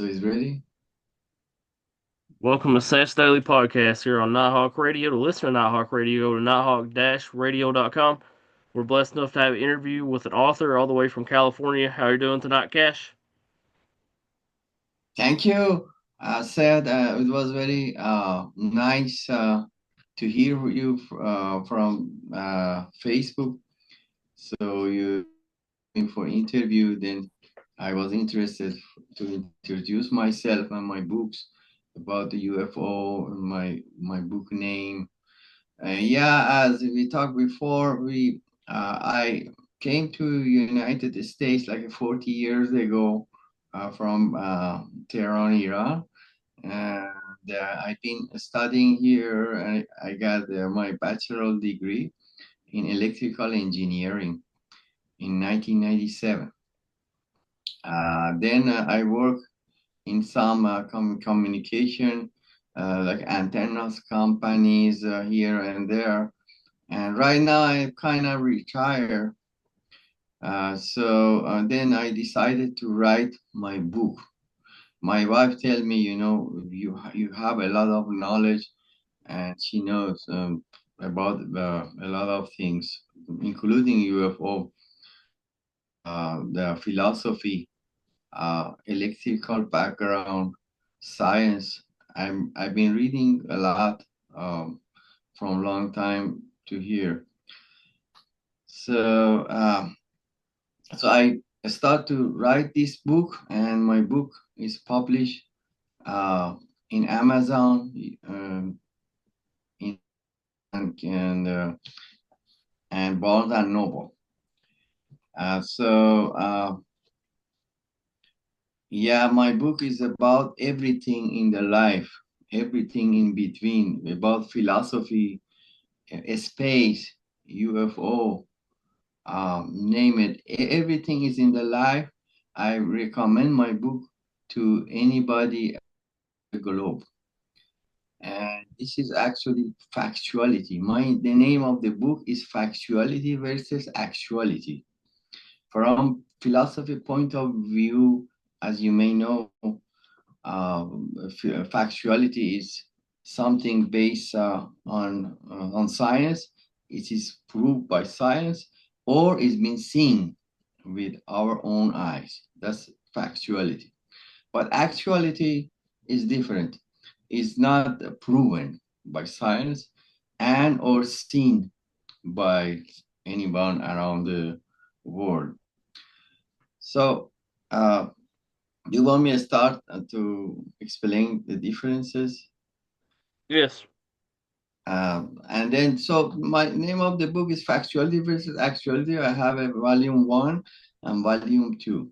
So he's ready? Welcome to Seth's Daily Podcast here on Nighthawk Radio. To listen to Nighthawk Radio, go to nighthawk-radio.com. We're blessed enough to have an interview with an author all the way from California. How are you doing tonight, Cash? Thank you, Seth. It was very nice to hear you from Facebook. So you for interview, then I was interested to introduce myself and my books about the UFO, my book name. Yeah, as we talked before, we I came to United States like 40 years ago from Tehran, Iran, and I've been studying here. I got my bachelor degree in electrical engineering in 1997. Then I worked in some communication, like antennas companies here and there. And right now I kind of retire. So then I decided to write my book. My wife tell me, you have a lot of knowledge, and she knows about a lot of things, including UFO, the philosophy, electrical background, science. I've been reading a lot from long time to here. So so I start to write this book, and my book is published uh, in Amazon, in and Barnes and Noble. So yeah, my book is about everything in the life, everything in between, about philosophy, space, UFO, name it. Everything is in the life. I recommend my book to anybody at the globe. And this is actually factuality. The name of the book is Factuality versus Actuality. From philosophy point of view, as you may know, factuality is something based on science. It is proved by science, or it's been seen with our own eyes. That's factuality. But actuality is different. It's not proven by science and or seen by anyone around the world. So, you want me to start to explain the differences? Yes. And then, so my name of the book is Factuality versus Actuality. I have a volume one and volume two.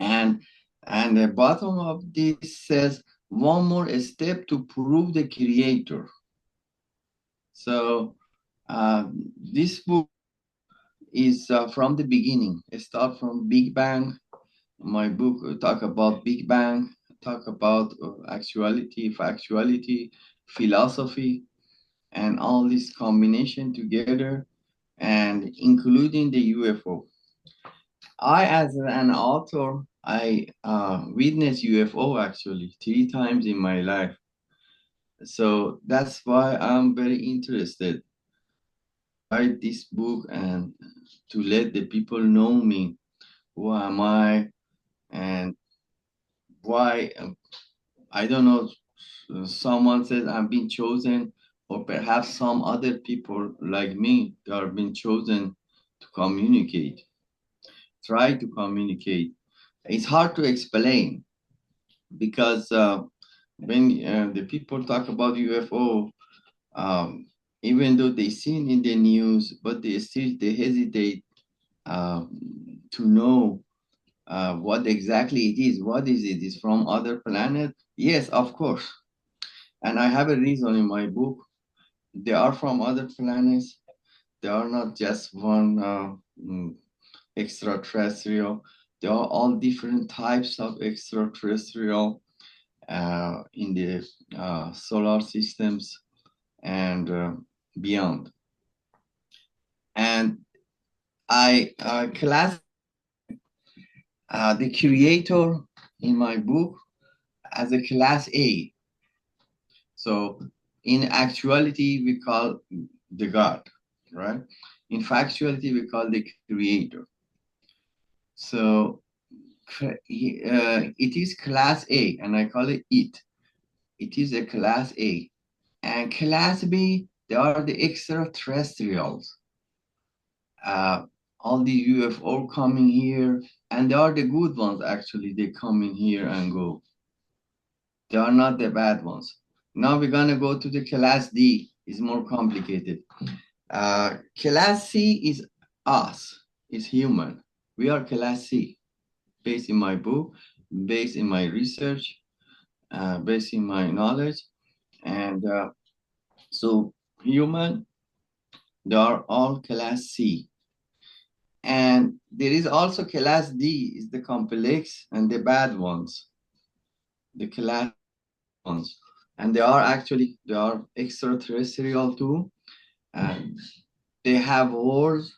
And the bottom of this says one more step to prove the creator. So this book is from the beginning. It starts from Big Bang. My book talk about Big Bang, talk about actuality, factuality, philosophy, and all this combination together, and including the UFO. I, as an author, I witnessed UFO actually 3 times in my life. So that's why I'm very interested. Write this book and to let the people know me. Who am I and why? I don't know. Someone says I've been chosen, or perhaps some other people like me that have been chosen to communicate. Try to communicate. It's hard to explain because when the people talk about UFO, um, even though they seen in the news, but they hesitate to know what exactly it is. What is it? Is from other planet? Yes, of course. And I have a reason in my book. They are from other planets. They are not just one extraterrestrial. There are all different types of extraterrestrial in the solar systems and beyond. And I class the creator in my book as a class A. So in actuality, we call the God, right? In factuality, we call the creator. So it is class A, and I call it it. It is a class A. And class B, they are the extraterrestrials. Uh, all the UFO coming here, and they are the good ones actually. They come in here and go. They are not the bad ones. Now we're gonna go to the class D. It's more complicated. Class C is us. Is human. We are class C, based in my book, based in my research, based in my knowledge, and so human. They are all class C. And there is also class D, is the complex and the bad ones, the class ones. And they are extraterrestrial too. And they have wars,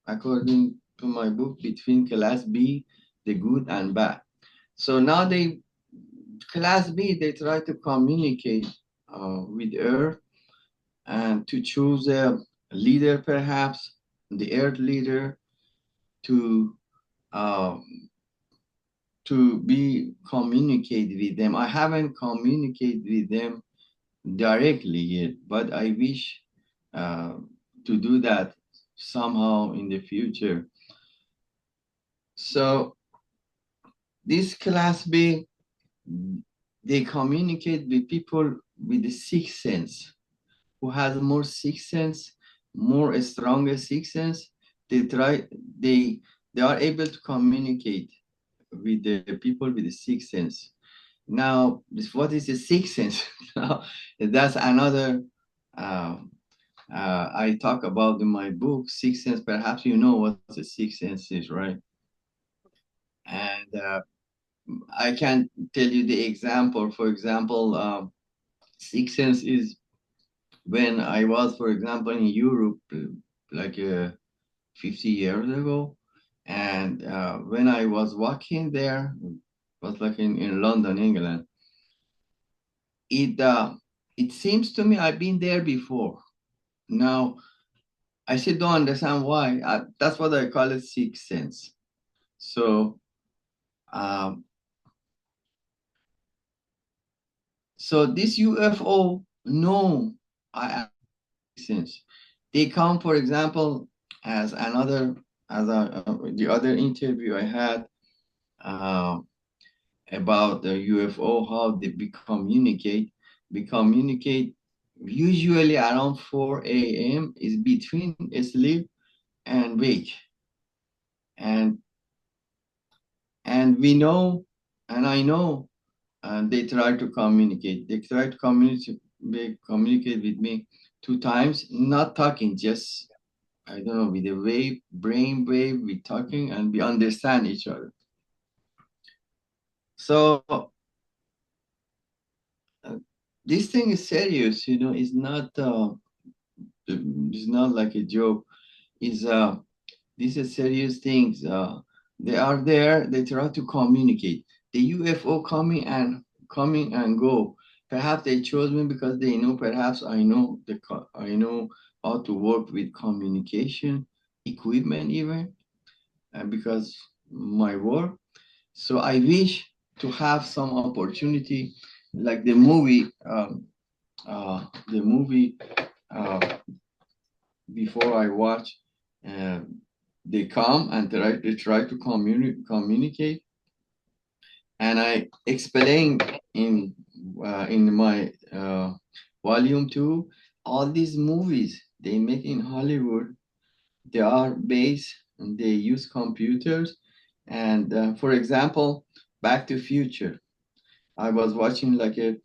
according to my book, between class B, the good and bad. So now class B, they try to communicate with Earth and to choose a leader, perhaps, the Earth leader, to uh, to be communicate with them. I haven't communicated with them directly yet, but I wish uh, to do that somehow in the future. So this class B, they communicate with people with the sixth sense, who has more sixth sense, more stronger sixth sense. They try, they they are able to communicate with the people with the sixth sense. Now, what is the sixth sense? Now, that's another. Uh, I talk about in my book, Sixth Sense. Perhaps you know what the sixth sense is, right? And I can tell you the example. For example, sixth sense is when I was, for example, in Europe, like 50 years ago, and when I was walking there, it was like in London, England. It it seems to me I've been there before. Now I still don't understand why. That's what I call it sixth sense. So um, so this UFO, no, I sense. They come, for example, as another as the other interview I had uh, about the UFO, how they be communicate. We communicate usually around 4 a.m. is between sleep and wake, and and we know, and I know, they try to communicate. They try to communicate. They communicate with me 2 times, not talking, just I don't know, with the wave, brain wave, we talking and we understand each other. So uh, this thing is serious, it's not like a joke. Is These are serious things. They are there. They try to communicate. The UFO coming and go. Perhaps they chose me because they know. Perhaps I know how to work with communication equipment even, because my work. So I wish to have some opportunity, like the movie uh, before I watch, uh, they come and they try to communicate, and I explain in my volume 2 all these movies they make in Hollywood. They are based and they use computers, and for example, Back to Future. I was watching like a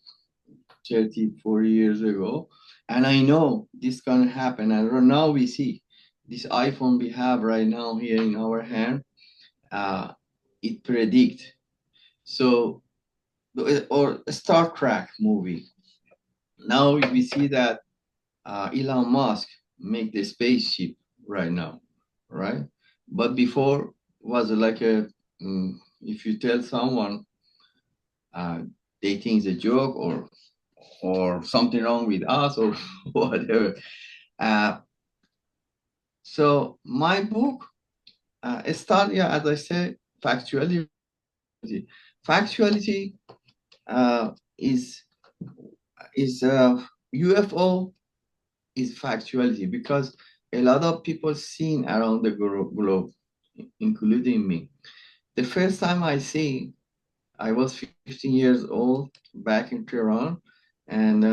34 years ago. And I know this gonna happen. And right now we see this iPhone we have right now here in our hand, uh, it predict. So, or Star Trek movie. Now we see that Elon Musk make the spaceship right now, right? But before was like if you tell someone, uh, they think it's a joke or something wrong with us or whatever. Uh, so my book started, yeah, as I said, factuality. Factuality uh, is is UFO is factuality because a lot of people seen around the globe, including me. The first time I was 15 years old back in Tehran, and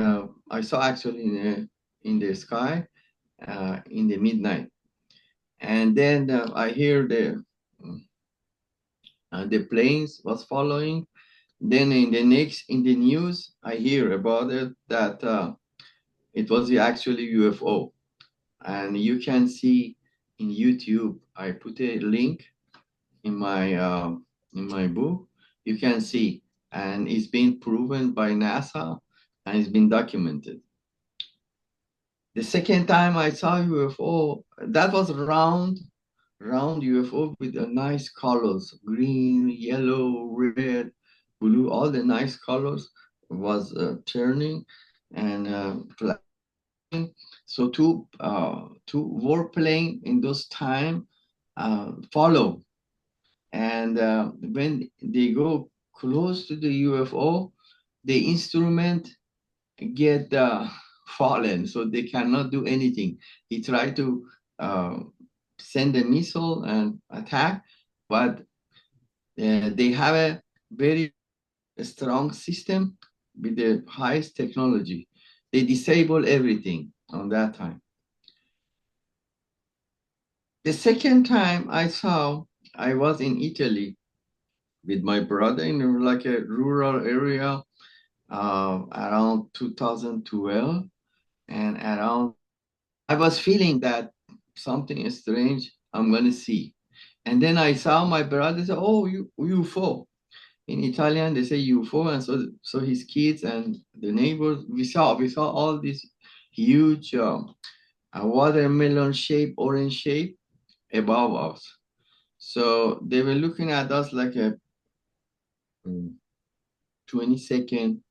I saw actually in the sky in the midnight, and then I hear the planes was following. Then in the news, I hear about it that it was actually UFO, and you can see in YouTube. I put a link in my book. You can see, and it's been proven by NASA, and it's been documented. The second time I saw UFO, that was round UFO with a nice colors, green, yellow, red, blue, all the nice colors was turning and flying. So two warplane in those time follow, and when they go close to the UFO, the instrument get fallen, so they cannot do anything. He tried to uh, send a missile and attack, but they have a very strong system with the highest technology. They disable everything on that time. The second time I was in Italy with my brother in like a rural area around 2012, and around I was feeling that something strange I'm gonna see. And then I saw my brother say, "Oh, UFO." In Italian, they say UFO, and so his kids and the neighbors we saw all these huge watermelon shape, orange shape above us. So they were looking at us like a 20 second.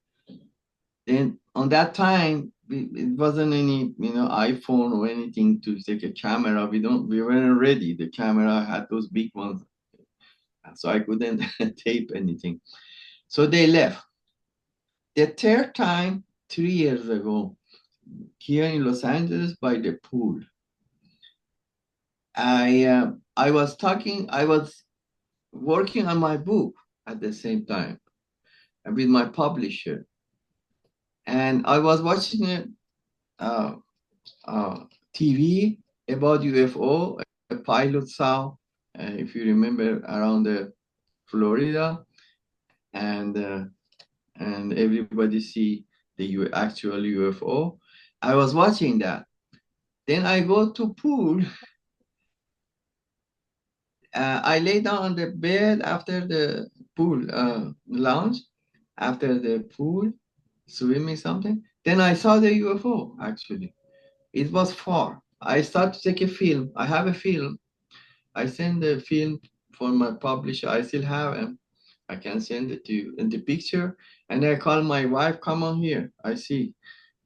Then on that time, it wasn't any iPhone or anything to take a camera. We weren't ready. The camera had those big ones, so I couldn't tape anything. So they left. The third time, 3 years ago, here in Los Angeles by the pool, I was talking. I was working on my book at the same time with my publisher, and I was watching it. Uh, uh, TV about UFO. A pilot saw, if you remember, around Florida, and and everybody see the actual UFO. I was watching that. Then I go to pool. I lay down on the bed after the pool lounge, after the pool, swimming something. Then I saw the UFO actually. It was far. I start to take a film. I have a film. I send the film for my publisher. I still have him. I can send it to you in the picture. And I call my wife, come on here. I see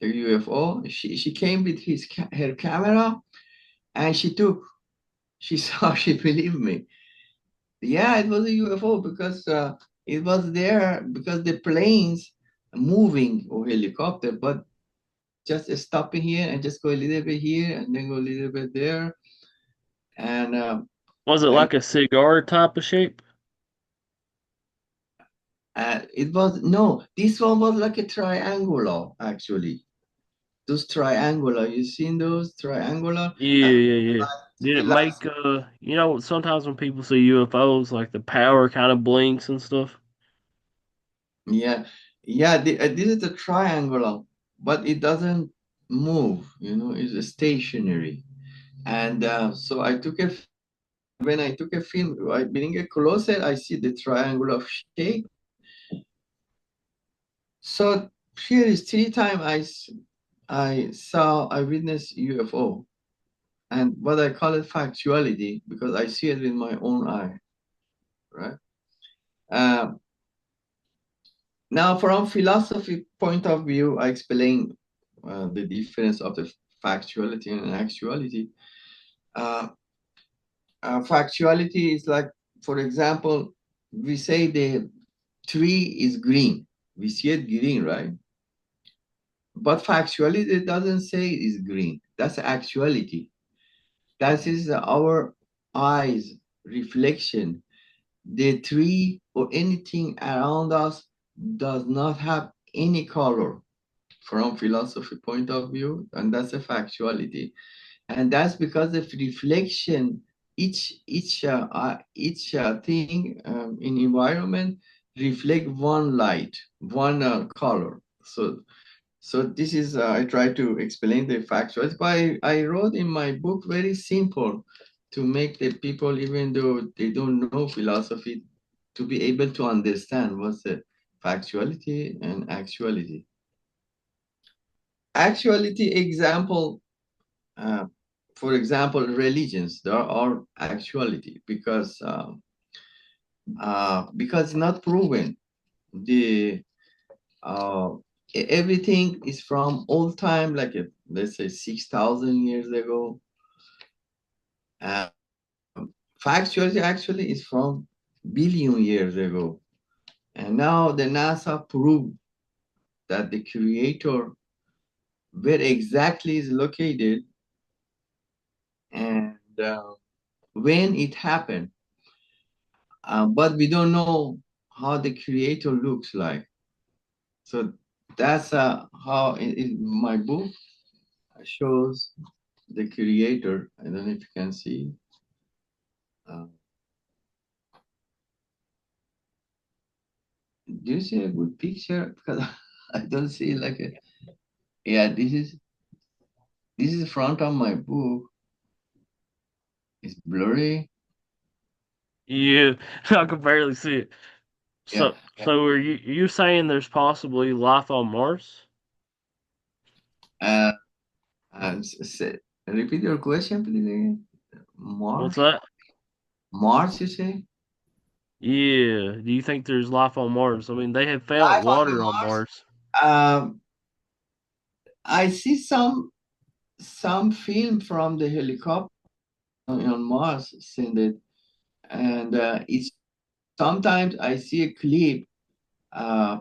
the UFO. She came with her camera and she took. She saw, she believed me. Yeah, it was a UFO because it was there because the planes moving or helicopter, but just stopping here and just go a little bit here and then go a little bit there. And Was it I like a cigar type of shape? it was no, this one was like a triangular actually. Those triangular, you seen those triangular? Yeah, Uh, yeah, yeah. Did it make sometimes when people see UFOs, like the power kind of blinks and stuff? yeah, yeah. This is a triangular, but it doesn't move. It's stationary. And so I took a when I took a film, I bring it closer, I see the triangular shape. So here is three times I witnessed UFO. And what I call it factuality because I see it with my own eye, right? Uh, Now, from philosophy point of view, I explain the difference of the factuality and actuality. Uh, Factuality is like, for example, we say the tree is green. We see it green, right? But factuality it doesn't say it's green. That's actuality. That is our eyes reflection. The tree or anything around us does not have any color from philosophy point of view, and that's a factuality. And that's because of reflection. Each thing in environment reflect one light, one color. So this is I try to explain the factuals, but I wrote in my book very simple to make the people, even though they don't know philosophy, to be able to understand what's the factuality and actuality. Actuality example, uh, for example, religions, there are actuality because it's not proven. The everything is from old time, like let's say 6,000 years ago. Uh, Factuality actually is from billion years ago. And now the NASA proved that the creator, where exactly is located and when it happened. But we don't know how the creator looks like. So that's how in my book shows the creator. I don't know if you can see. Uh, do you see a good picture? Because I don't see like a. Yeah, this is front of my book. It's blurry. Yeah, I can barely see it. Yeah. So are you saying there's possibly life on Mars? Uh, Repeat your question, please again. What's Mars? that? Mars, you say? Yeah. Do you think there's life on Mars? I mean, they have found Life on the water on Mars? Mars. I see some film from the helicopter on Mars, seen it, and it's sometimes I see a clip. Uh,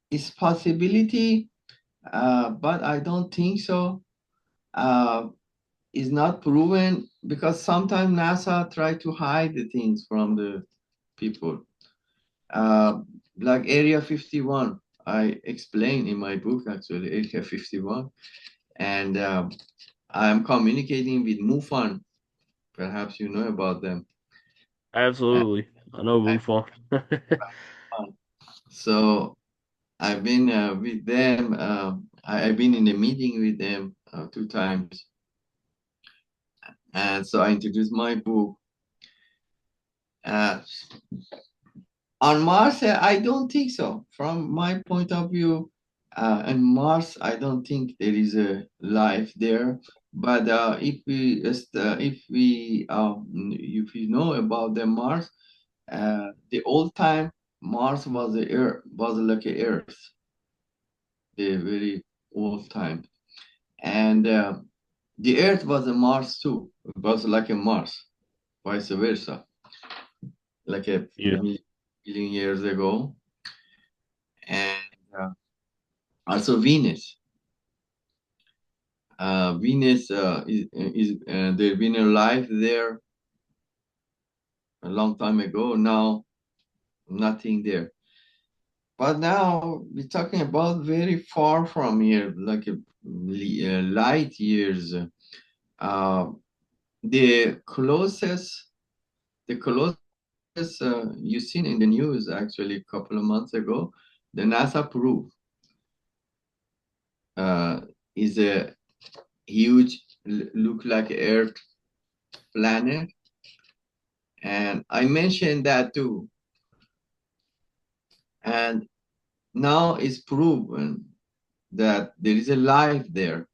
it's possibility, but I don't think so. Uh, is not proven because sometimes NASA try to hide the things from the people. Uh, like Area 51, I explain in my book actually, Area 51, and I'm communicating with MUFON. Perhaps you know about them. Uh, Absolutely. I know I, MUFON. so I've been with them. I've been in a meeting with them 2 times, and so I introduced my book. Uh, On Mars, I don't think so. From my point of view, on Mars, I don't think there is a life there. But if we know about the Mars, the old time Mars was a Earth, was like a Earth, the very old time, and the Earth was a Mars too. It was like a Mars, vice versa, like a Yeah. million years ago, and. Uh, Also, Venus. Venus is there been a life there a long time ago. Now nothing there. But now we're talking about very far from here, like light years. Uh, the closest, the closest you seen in the news actually a couple of months ago, the NASA proof uh, is a huge, look like Earth planet. And I mentioned that too. And now it's proven that there is a life there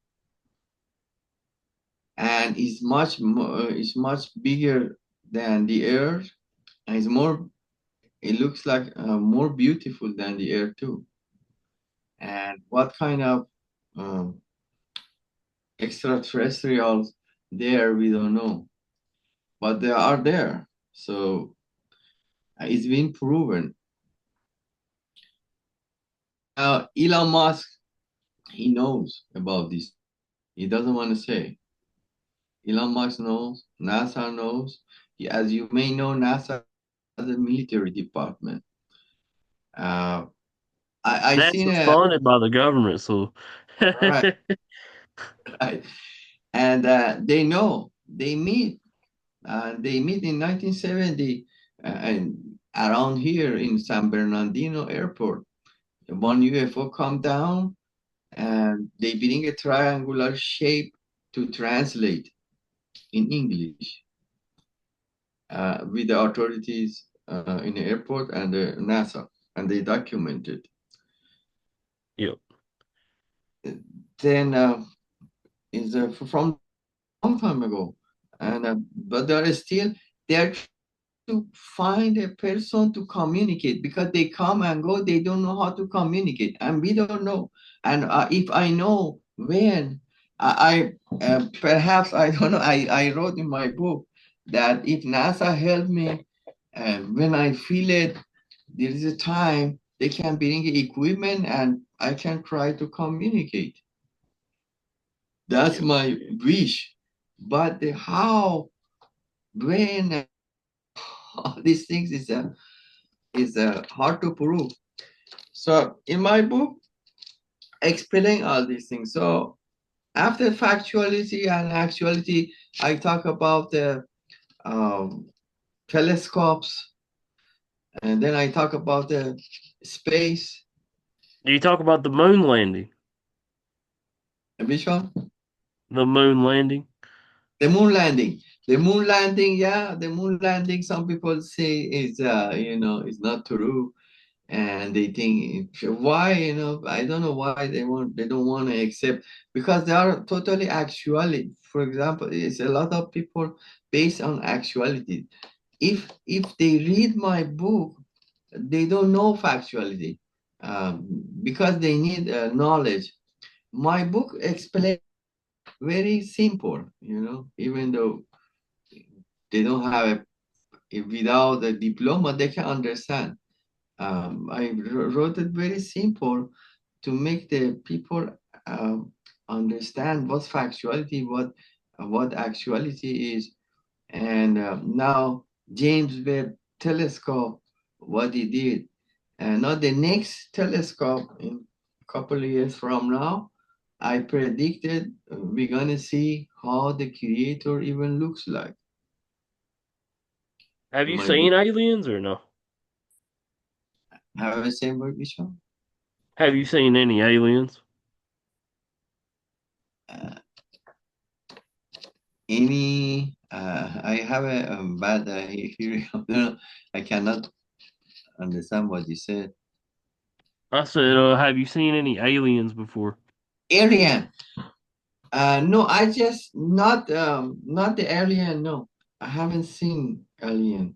and it's much bigger than the Earth and it looks like more beautiful than the Earth too. and what kind of um, extraterrestrials there, we don't know, but they are there. So it's been proven. Elon Musk, he knows about this. He doesn't want to say. Elon Musk knows. NASA knows. As you may know, NASA has a military department. Uh, I seen NASA's a funded by the government, so right, right, and they know. They meet in 1970 and around here in San Bernardino Airport. One UFO come down and they bring a triangular shape to translate in English with the authorities in the airport and the NASA, and they documented. yep. Then is from long time ago, and but there is still they're to find a person to communicate because they come and go, they don't know how to communicate, and we don't know. And if I know when, perhaps I don't know. I wrote in my book that if NASA help me, when I feel it, there is a time they can bring equipment and I can try to communicate. That's Yep. my wish. But the how, when, all these things is hard to prove. So in my book, explaining all these things. So after factuality and actuality, I talk about the um, telescopes, and then I talk about the space. Do you talk about the moon landing? Which one? The moon landing? The moon landing. The moon landing, yeah, the moon landing. Some people say is not true, and they think why, I don't know why they don't want to accept, because they are totally actuality. For example, it's a lot of people based on actuality. If they read my book, they don't know factuality, because they need knowledge. My book explains very simple, even though they don't have without a diploma, they can understand. I wrote it very simple to make the people understand what's factuality, what actuality is. And now James Webb Telescope, what he did, and now the next telescope in a couple of years from now, I predicted we're gonna see how the Creator even looks like Have in you my book. seen aliens or no? Have I seen word, Bishop? Have you seen any aliens? Uh, I have a bad hearing. I cannot understand what you said. I said, have you seen any aliens before? Alien. No, I just not the alien. No, I haven't seen alien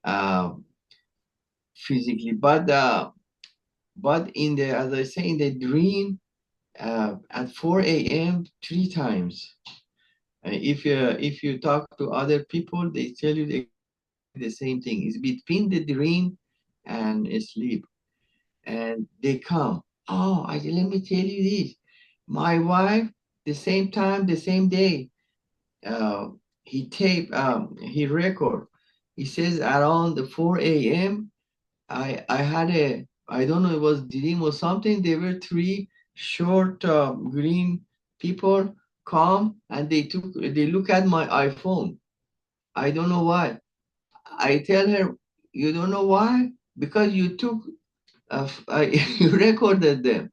uh, physically, but in the as I say in the dream at 4 a.m. three times. If you talk to other people, they tell you the same thing. It's between the dream and sleep, and they come. Oh, let me tell you this. My wife, the same time, the same day, uh, he record. He says around the 4 a.m. I had I don't know, it was dream or something. There were three short green people come and they look at my iPhone. I don't know why. I tell her, you don't know why? Because you took you recorded them.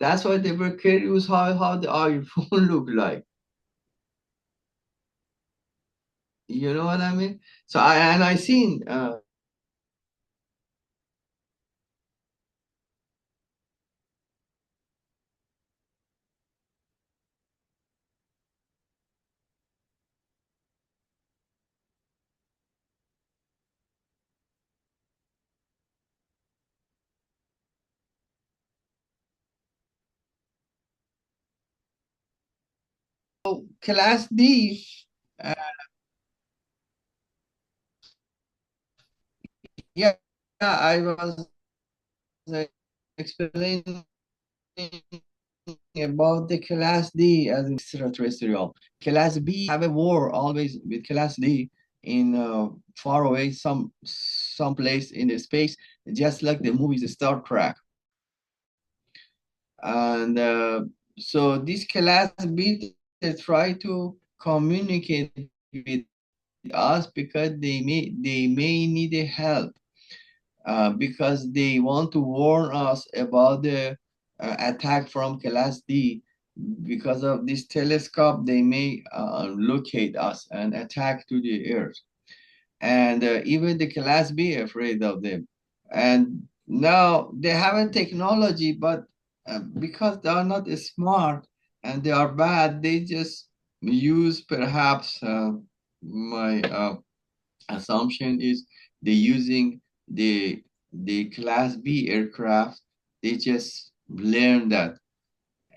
That's why they were curious how the iPhone look like. You know what I mean? So I seen class D, uh, yeah, I was explaining about the class D as extraterrestrial. Class B have a war always with class D in far away some place in the space, just like the movies Star Trek. And so this class B they try to communicate with us because they may need a help, because they want to warn us about the attack from Class D. Because of this telescope, they may locate us and attack to the Earth. And even the Class B afraid of them. And now they have a technology, but because they are not smart and they are bad, they just use perhaps my assumption is they're using the class B aircraft. They just learn that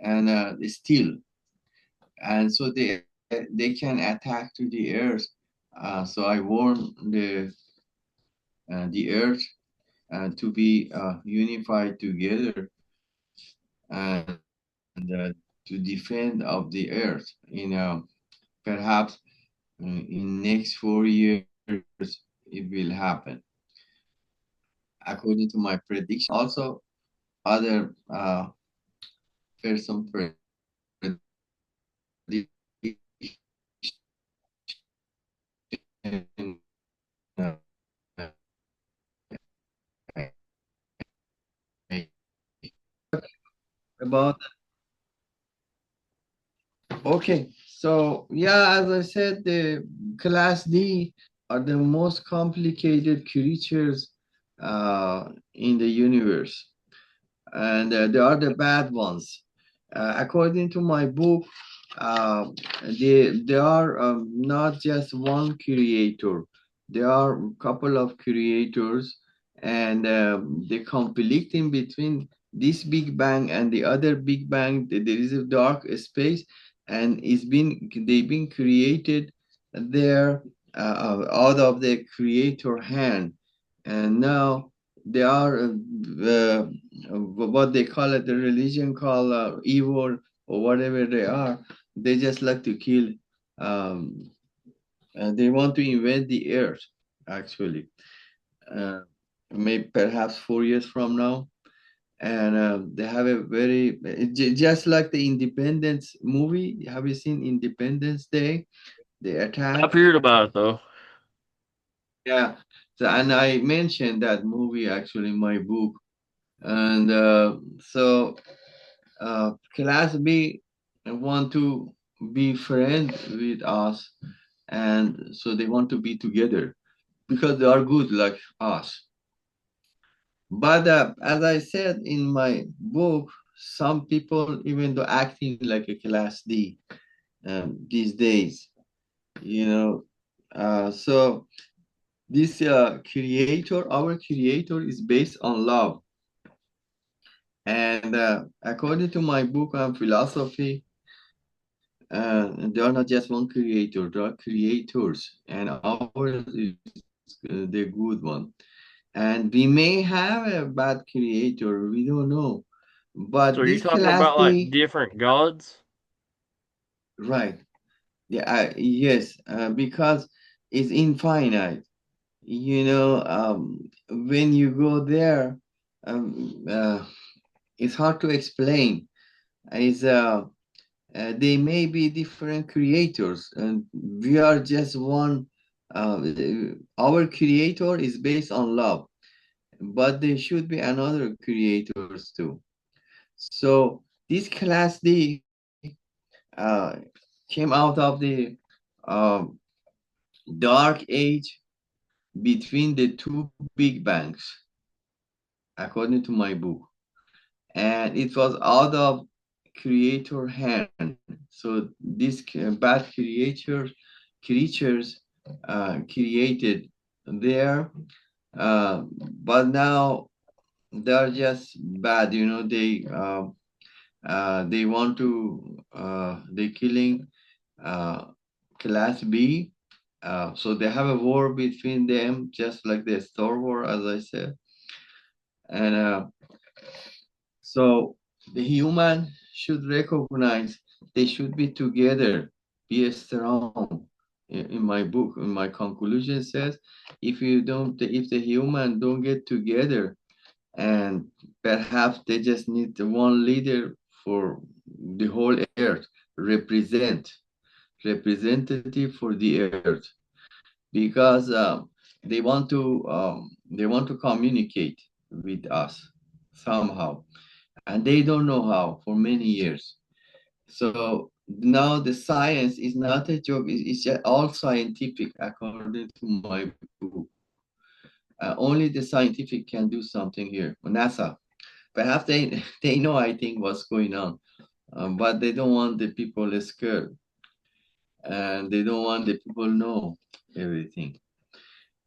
and they steal, and so they can attack to the earth. So I warn the earth to be unified together and to defend of the earth. Perhaps in next 4 years it will happen according to my prediction. Also, other person about. Okay, so yeah, as I said, the class D are the most complicated creatures in the universe, and they are the bad ones. According to my book, uh, they are not just one creator. There are a couple of creators, and they conflict in between this Big Bang and the other Big Bang. There is a dark space, and they've been created there out of the creator hand, and now they are what they call it, the religion called evil or whatever they are. They just like to kill. Um, and they want to invent the earth, actually. Uh, Maybe perhaps 4 years from now. And they have a very, just like the Independence movie. Have you seen Independence Day? The I've attack. heard about it though. Yeah. So, and I mentioned that movie actually in my book. And so Class B want to be friends with us, and so they want to be together because they are good like us. But as I said in my book, some people even though acting like a Class D these days, you know. So this our creator is based on love. And according to my book on philosophy, they are not just one creator, they are creators, and ours is the good one. And we may have a bad creator, we don't know. So But are you this talking class about like D, different gods? right? Yeah, yes, because it's infinite. When you go there, it's hard to explain. It's they may be different creators, and we are just one. Uh, our creator is based on love, but there should be another creators too. So this class D uh, came out of the um, dark age between the two big bangs, according to my book, and it was out of creator hand. So these bad creatures created there, but now they're just bad. They want to they killing. uh, Class B. So they have a war between them, just like the Star War, as I said. And so the human should recognize they should be together, be strong. In my book, in my conclusion says, if the human don't get together, and perhaps they just need one leader for the whole earth, representative for the earth, because they want to communicate with us somehow, and they don't know how for many years. So now the science is not a joke, it's just all scientific according to my book. Only the scientific can do something here. NASA, perhaps they know, I think, what's going on, but they don't want the people scared, and they don't want the people know everything.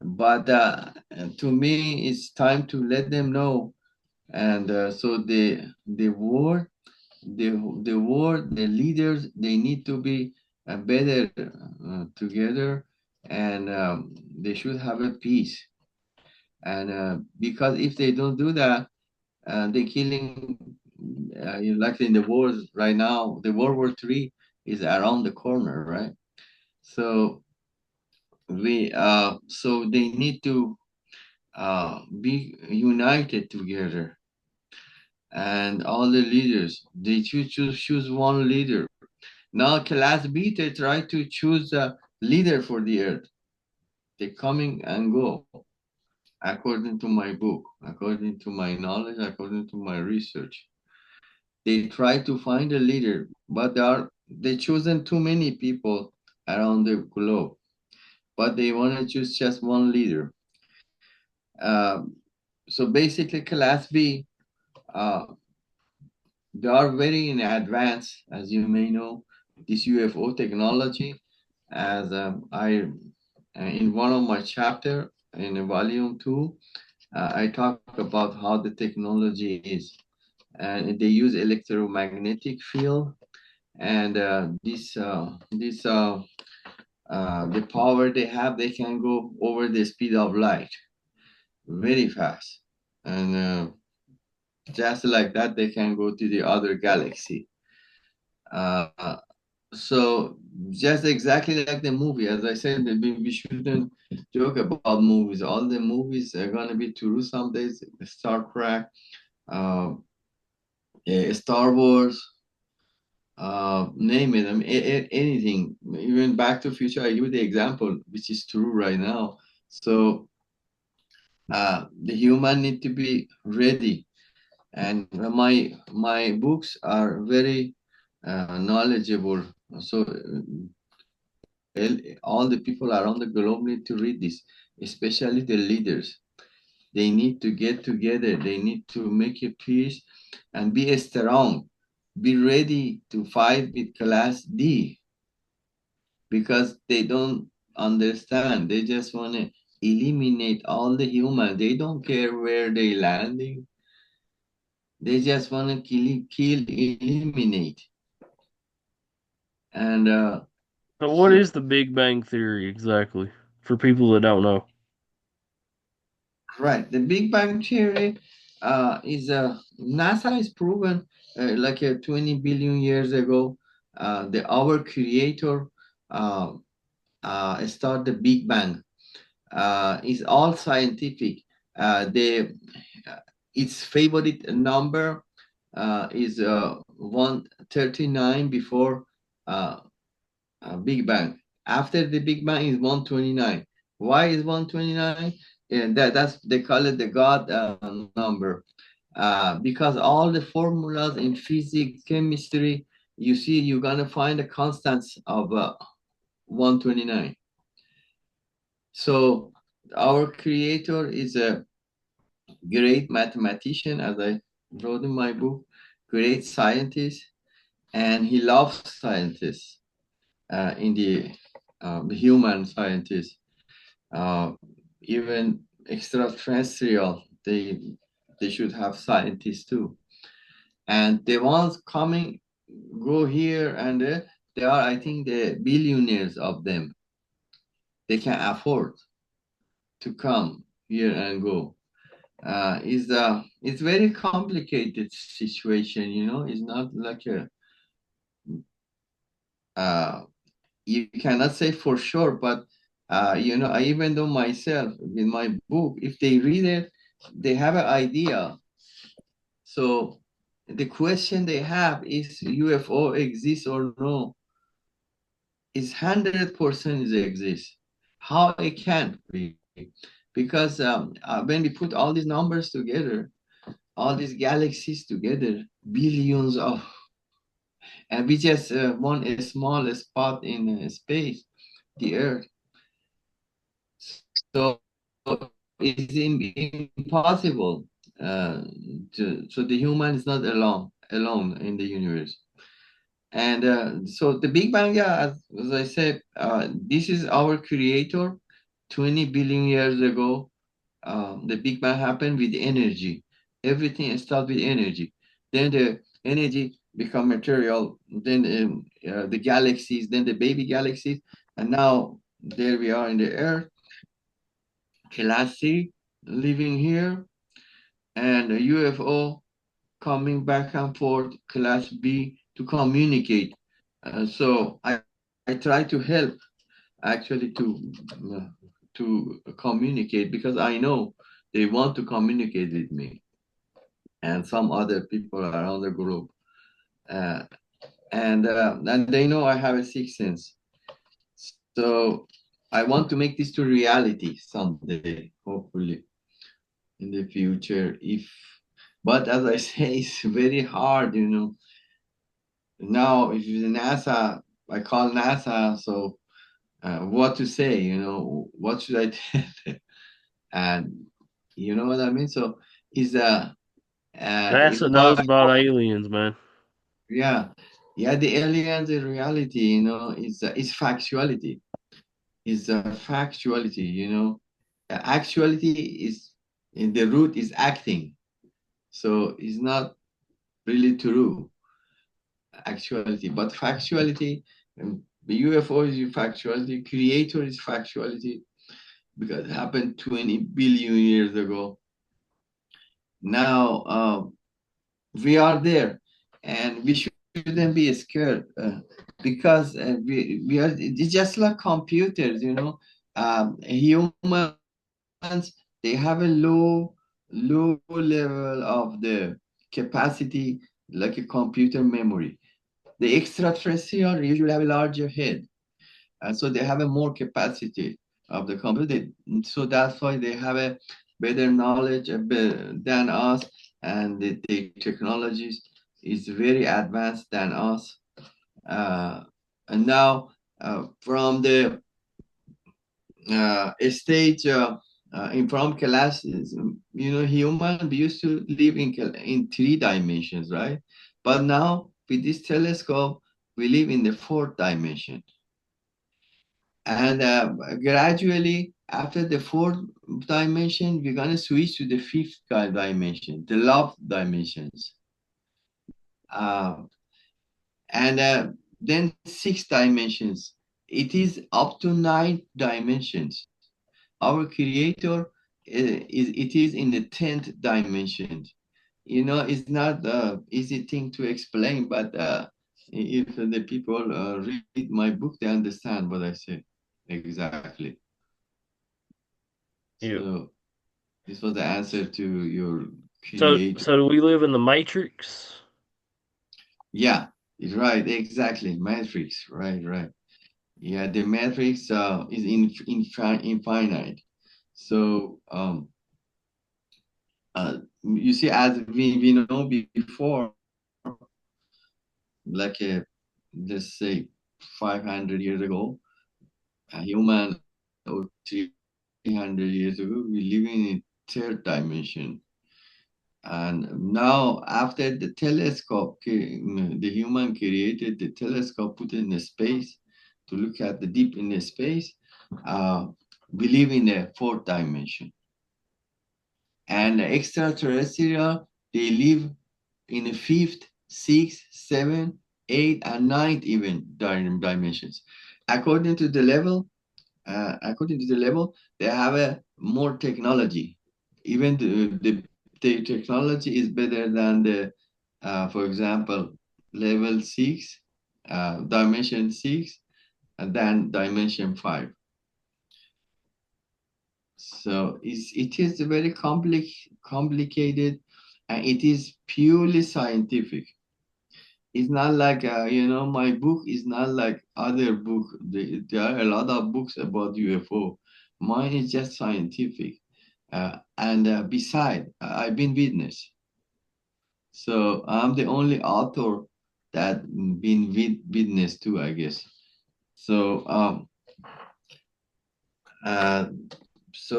But to me, it's time to let them know. And so the world, the world, the leaders, they need to be better together, and they should have a peace. And because if they don't do that, they're killing. Like in the wars right now, the World War III is around the corner, right? So so they need to be united together, and all the leaders they choose one leader. Now class B, they try to choose a leader for the earth. They coming and go according to my book, according to my knowledge, according to my research. They try to find a leader, but they chosen too many people around the globe, but they want to choose just one leader. So basically class B, uh, they are very in advance, as you may know, this UFO technology. As in one of my chapter in volume 2, I talk about how the technology is, and they use electromagnetic field, and the power they have, they can go over the speed of light very fast, and just like that, they can go to the other galaxy. Uh, So just exactly like the movie, as I said, we shouldn't joke about movies. All the movies are gonna be true some days. Star Trek, uh, Star Wars, name it. I mean, anything. Even Back to Future. I give the example, which is true right now. So the human need to be ready, and my books are very knowledgeable. So all the people around the globe need to read this, especially the leaders. They need to get together. They need to make a peace and be strong. Be ready to fight with Class D, because they don't understand. They just want to eliminate all the humans. They don't care where they landing. They just want to kill, eliminate. And So, what so is the Big Bang Theory exactly for people that don't know? right. The Big Bang Theory is NASA is proven like 20 billion years ago. Our creator uh, started the Big Bang. It's all scientific. The its favorite number is 139 before uh, Big Bang. After the Big Bang is 129. Why is 129? And that's they call it the God number, because all the formulas in physics, chemistry, you see, you're gonna find the constants of 129. So our creator is a great mathematician, as I wrote in my book, great scientist, and he loves scientists in the human scientists. uh, Even extraterrestrial, they should have scientists too. And the ones coming go here and there, there are, I think, the billionaires of them. They can afford to come here and go. It's very complicated situation, you know. It's not like a uh, you cannot say for sure, but you know, I even though myself in my book, if they read it, they have an idea. So the question they have is UFO exists or no? Is 100% it exists? How it can be? Because when we put all these numbers together, all these galaxies together, billions of, and we just one a small spot in space, the Earth. So it's impossible so the human is not alone in the universe. And so the Big Bang, yeah, as I said, this is our creator. 20 billion years ago, the Big Bang happened with energy. Everything started with energy. Then the energy become material. Then the galaxies, then the baby galaxies, and now there we are in the Earth, class C, living here, and a UFO coming back and forth, class B, to communicate. So I try to help actually to communicate because I know they want to communicate with me and some other people around the group. Uh, and they know I have a sixth sense. So I want to make this to reality someday, hopefully in the future. If but as I say, it's very hard, you know. Now, if the NASA, I call NASA, so what to say, you know, what should I tell them? And you know what I mean? So is NASA what knows about aliens, man. yeah, yeah, the aliens in reality, you know, is factuality. Is factuality, you know. Actuality is in the root is acting. So it's not really true, actuality, but factuality, the UFO is factuality, creator is factuality because it happened 20 billion years ago. Now we are there and we shouldn't be scared because we are it's just like computers, you know. Humans, they have a low level of the capacity like a computer memory. The extraterrestrial usually have a larger head, and so they have a more capacity of the computer. So that's why they have a better knowledge than us, and the technologies is very advanced than us. And now, from the stage in from classes, you know, human we used to live in three dimensions, right? But now with this telescope, we live in the fourth dimension. And gradually, after the fourth dimension, we're going to switch to the fifth dimension, the love dimensions. Uh, and then six dimensions. It is up to nine dimensions. Our creator it is in the 10th dimension. You know, it's not easy thing to explain, but if the people read my book, they understand what I say exactly. Yep. So this was the answer to your So, creator. so do we live in the Matrix? Yeah, it's right, exactly. Matrix, right, right. Yeah, the matrix is infinite. So you see, as we know before, like let's say 500 years ago, a human, or 300 years ago, we live in a third dimension. And now, after the telescope, the human created the telescope, put it in the space to look at the deep in the space. Uh, we live in the fourth dimension. And the extraterrestrial, they live in the fifth, sixth, seventh, eighth, and ninth even dimensions. According to the level, they have a more technology. Even the technology is better than for example, level six, dimension six, and then dimension five. So it is very complicated, and it is purely scientific. It's not like my book is not like other book. There are a lot of books about UFO. Mine is just scientific, and beside, I've been witness. So I'm the only author that been witness too, I guess. So uh,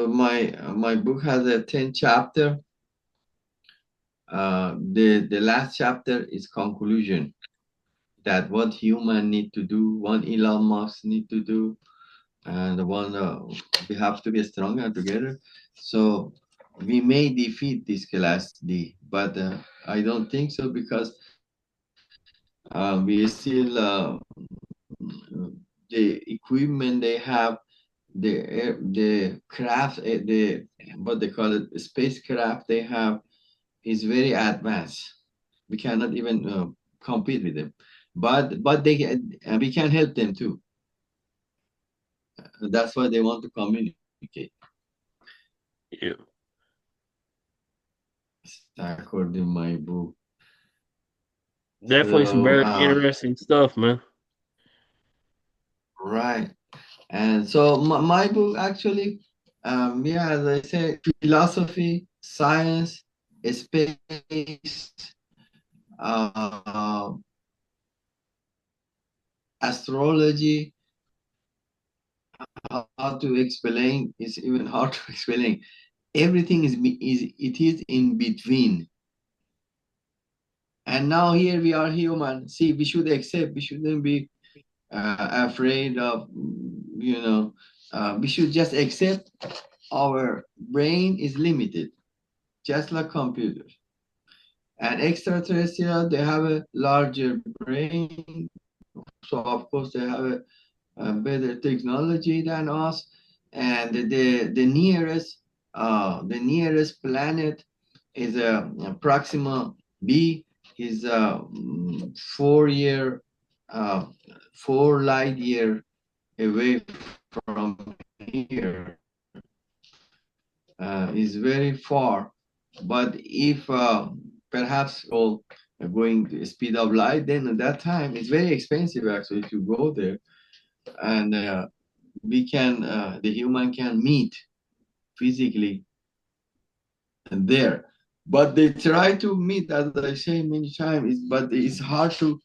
my book has a 10 chapter. The last chapter is conclusion, that what human need to do, what Elon Musk need to do, and one we have to be stronger together. So we may defeat this class D, but I don't think so, because we still the equipment they have, the craft, the what they call it, spacecraft they have is very advanced. We cannot even compete with them, but we can help them too. That's why they want to communicate, Yeah. according to my book. Definitely some So very interesting stuff, man. right, and so my book actually, yeah, as I said, philosophy, science, space, uh, astrology. How to explain is even hard to explain. Everything is in between. And now here we are human. See, we should accept. We shouldn't be afraid of, we should just accept our brain is limited, just like computers. And extraterrestrial, they have a larger brain. So of course they have a better technology than us. And the nearest planet is Proxima B, is 4 year, uh, 4 light year away from here. Is very far. But if perhaps all going to speed of light, then at that time it's very expensive actually to go there, and the human can meet physically there. But they try to meet, as I say many times, but it's hard to.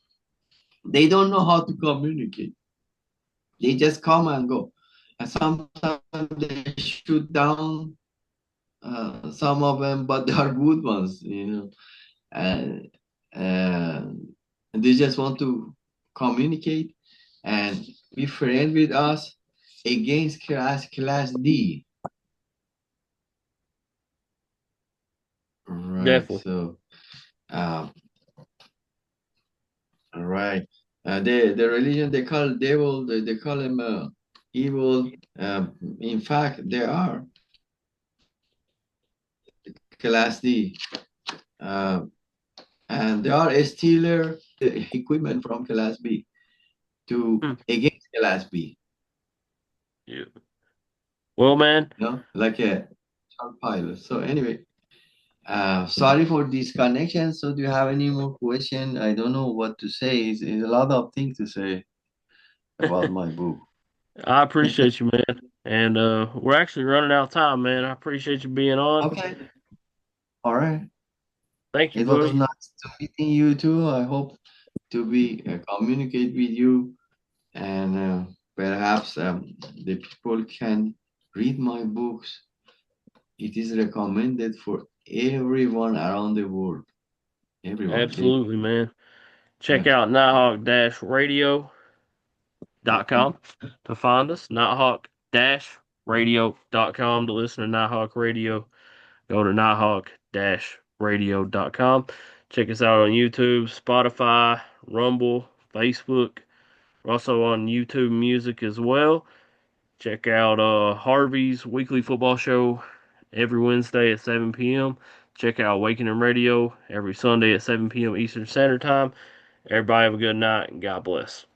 They don't know how to communicate. They just come and go, and sometimes they shoot down some of them, but they are good ones. And uh, they just want to communicate and be friend with us against class D. Right. Definitely. So, uh, right. The religion they call devil, they call him evil. In fact, they are class D, uh, and they are a stealer equipment from class B to Hmm. against class B. Yeah. Well, man, Like a child pilot. So anyway, sorry for disconnection. So do you have any more question? I don't know what to say. It's a lot of things to say about my book. I appreciate you, man. And we're actually running out of time, man. I appreciate you being on. Okay. All right. Thank you, It was buddy. nice to meeting you too. I hope to be communicate with you, and perhaps the people can read my books. It is recommended for everyone around the world. Everyone. Absolutely, man. Check Yeah. out nighthawk-radio.com to find us. Nighthawk-radio.com to listen to Nighthawk Radio. Go to nighthawk-radio.com. Check us out on YouTube, Spotify, Rumble, Facebook. We're also on YouTube Music as well. Check out Harvey's weekly football show every Wednesday at 7 p.m. Check out Awakening Radio every Sunday at 7 p.m. Eastern Standard Time. Everybody have a good night and God bless.